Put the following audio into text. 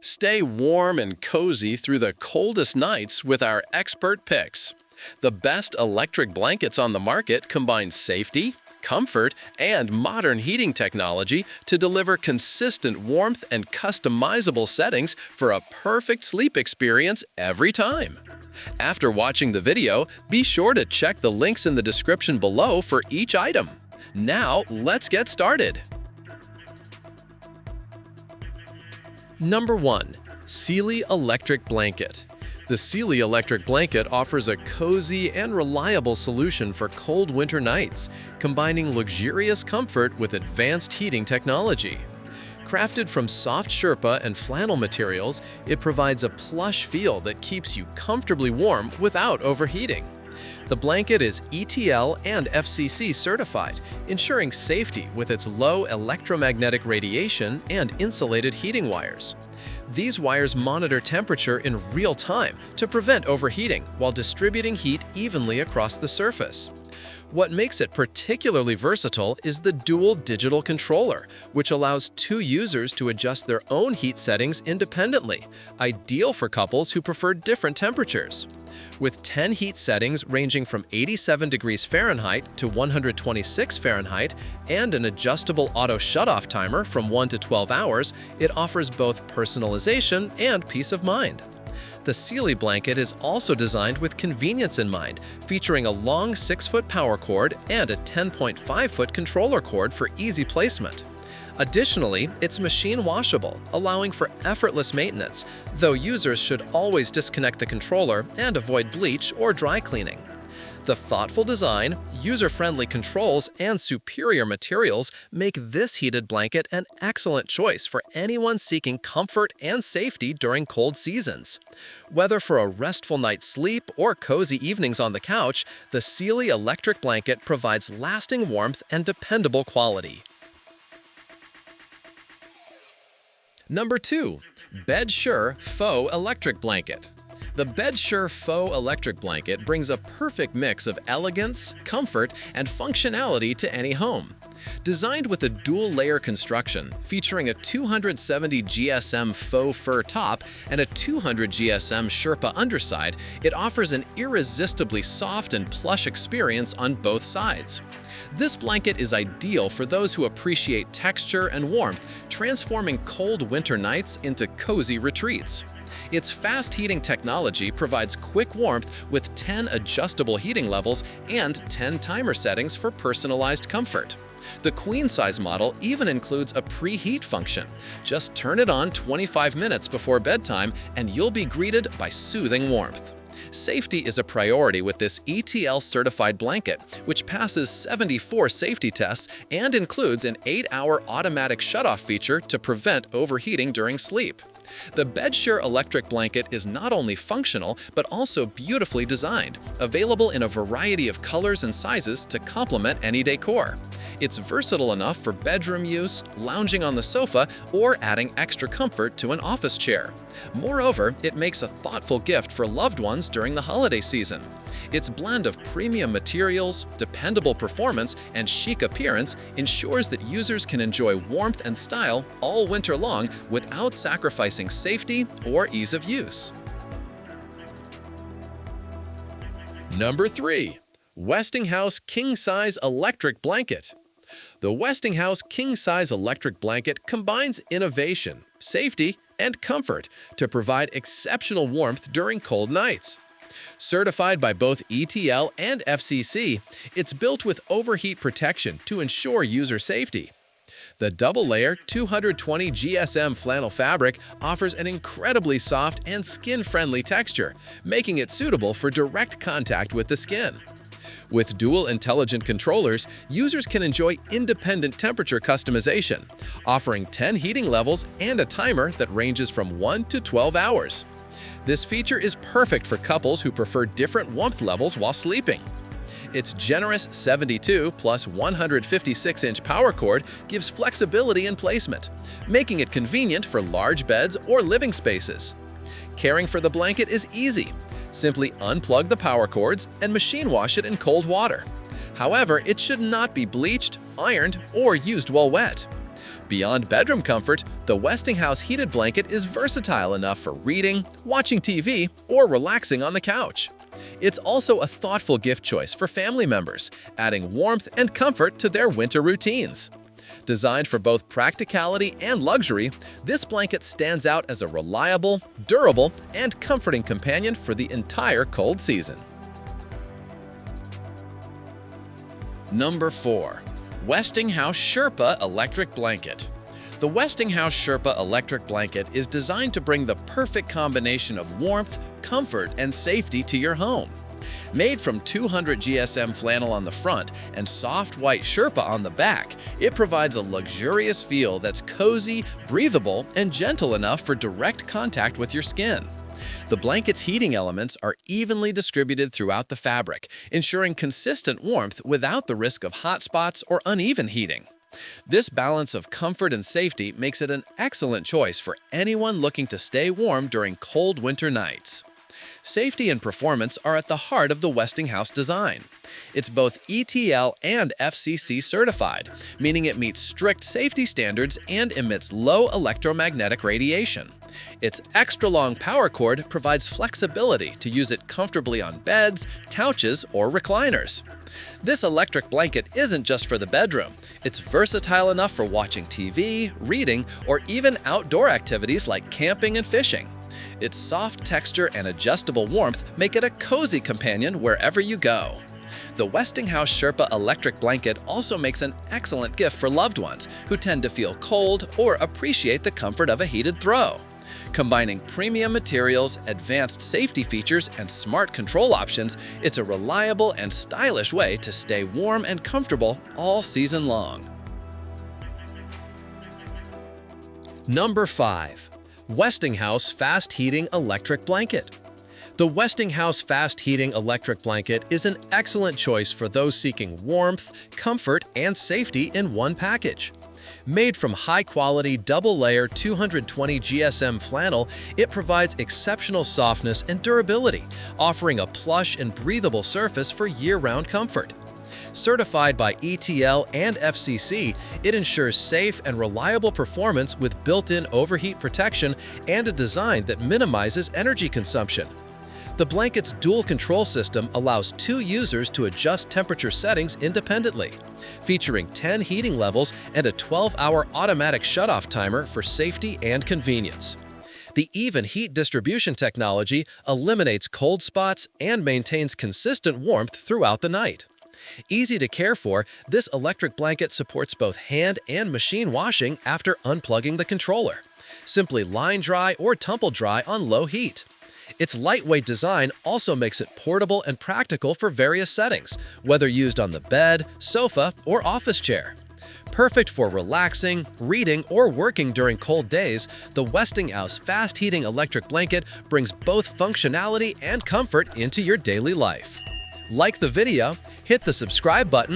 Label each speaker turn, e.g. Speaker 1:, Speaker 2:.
Speaker 1: Stay warm and cozy through the coldest nights with our expert picks. The best electric blankets on the market combine safety, comfort, and modern heating technology to deliver consistent warmth and customizable settings for a perfect sleep experience every time. After watching the video, be sure to check the links in the description below for each item. Now, let's get started. Number 1. Sealy Electric Blanket. The Sealy Electric Blanket offers a cozy and reliable solution for cold winter nights, combining luxurious comfort with advanced heating technology. Crafted from soft Sherpa and flannel materials, it provides a plush feel that keeps you comfortably warm without overheating. The blanket is ETL and FCC certified, ensuring safety with its low electromagnetic radiation and insulated heating wires. These wires monitor temperature in real time to prevent overheating while distributing heat evenly across the surface. What makes it particularly versatile is the dual digital controller, which allows two users to adjust their own heat settings independently, ideal for couples who prefer different temperatures. With 10 heat settings ranging from 87 degrees Fahrenheit to 126 Fahrenheit and an adjustable auto shutoff timer from 1 to 12 hours, it offers both personalization and peace of mind. The Sealy blanket is also designed with convenience in mind, featuring a long 6-foot power cord and a 10.5-foot controller cord for easy placement. Additionally, it's machine washable, allowing for effortless maintenance, though users should always disconnect the controller and avoid bleach or dry cleaning. The thoughtful design, user-friendly controls, and superior materials make this heated blanket an excellent choice for anyone seeking comfort and safety during cold seasons. Whether for a restful night's sleep or cozy evenings on the couch, the Sealy Electric Blanket provides lasting warmth and dependable quality. Number 2. Bedsure Faux Electric Blanket. The Bedsure Faux Electric Blanket brings a perfect mix of elegance, comfort, and functionality to any home. Designed with a dual-layer construction featuring a 270 GSM faux fur top and a 200 GSM Sherpa underside, it offers an irresistibly soft and plush experience on both sides. This blanket is ideal for those who appreciate texture and warmth, transforming cold winter nights into cozy retreats. Its fast heating technology provides quick warmth with 10 adjustable heating levels and 10 timer settings for personalized comfort. The queen-size model even includes a preheat function. Just turn it on 25 minutes before bedtime and you'll be greeted by soothing warmth. Safety is a priority with this ETL-certified blanket, which passes 74 safety tests and includes an 8-hour automatic shutoff feature to prevent overheating during sleep. The Bedsure Electric Blanket is not only functional, but also beautifully designed, available in a variety of colors and sizes to complement any decor. It's versatile enough for bedroom use, lounging on the sofa, or adding extra comfort to an office chair. Moreover, it makes a thoughtful gift for loved ones during the holiday season. Its blend of premium materials, dependable performance, and chic appearance ensures that users can enjoy warmth and style all winter long without sacrificing safety or ease of use. Number 3. Westinghouse King-Size Electric Blanket. The Westinghouse King-Size Electric Blanket combines innovation, safety, and comfort to provide exceptional warmth during cold nights. Certified by both ETL and FCC, it's built with overheat protection to ensure user safety. The double-layer 220 GSM flannel fabric offers an incredibly soft and skin-friendly texture, making it suitable for direct contact with the skin. With dual intelligent controllers, users can enjoy independent temperature customization, offering 10 heating levels and a timer that ranges from 1 to 12 hours. This feature is perfect for couples who prefer different warmth levels while sleeping. Its generous 72 plus 156-inch power cord gives flexibility in placement, making it convenient for large beds or living spaces. Caring for the blanket is easy. Simply unplug the power cords and machine wash it in cold water. However, it should not be bleached, ironed, or used while wet. Beyond bedroom comfort, the Westinghouse heated blanket is versatile enough for reading, watching TV, or relaxing on the couch. It's also a thoughtful gift choice for family members, adding warmth and comfort to their winter routines. Designed for both practicality and luxury, this blanket stands out as a reliable, durable, and comforting companion for the entire cold season. Number 4. Westinghouse Sherpa Electric Blanket. The Westinghouse Sherpa Electric Blanket is designed to bring the perfect combination of warmth, comfort, and safety to your home. Made from 200 GSM flannel on the front and soft white Sherpa on the back, it provides a luxurious feel that's cozy, breathable, and gentle enough for direct contact with your skin. The blanket's heating elements are evenly distributed throughout the fabric, ensuring consistent warmth without the risk of hot spots or uneven heating. This balance of comfort and safety makes it an excellent choice for anyone looking to stay warm during cold winter nights. Safety and performance are at the heart of the Westinghouse design. It's both ETL and FCC certified, meaning it meets strict safety standards and emits low electromagnetic radiation. Its extra-long power cord provides flexibility to use it comfortably on beds, couches, or recliners. This electric blanket isn't just for the bedroom. It's versatile enough for watching TV, reading, or even outdoor activities like camping and fishing. Its soft texture and adjustable warmth make it a cozy companion wherever you go. The Westinghouse Sherpa electric blanket also makes an excellent gift for loved ones who tend to feel cold or appreciate the comfort of a heated throw. Combining premium materials, advanced safety features, and smart control options, it's a reliable and stylish way to stay warm and comfortable all season long. Number 5. Westinghouse Fast Heating Electric Blanket. The Westinghouse Fast Heating Electric Blanket is an excellent choice for those seeking warmth, comfort, and safety in one package. Made from high-quality, double-layer 220 GSM flannel, it provides exceptional softness and durability, offering a plush and breathable surface for year-round comfort. Certified by ETL and FCC, it ensures safe and reliable performance with built-in overheat protection and a design that minimizes energy consumption. The blanket's dual control system allows 2 users to adjust temperature settings independently, featuring 10 heating levels and a 12-hour automatic shutoff timer for safety and convenience. The even heat distribution technology eliminates cold spots and maintains consistent warmth throughout the night. Easy to care for, this electric blanket supports both hand and machine washing after unplugging the controller. Simply line dry or tumble dry on low heat. Its lightweight design also makes it portable and practical for various settings, whether used on the bed, sofa, or office chair. Perfect for relaxing, reading, or working during cold days, the Westinghouse Fast Heating Electric Blanket brings both functionality and comfort into your daily life. Like the video, hit the subscribe button,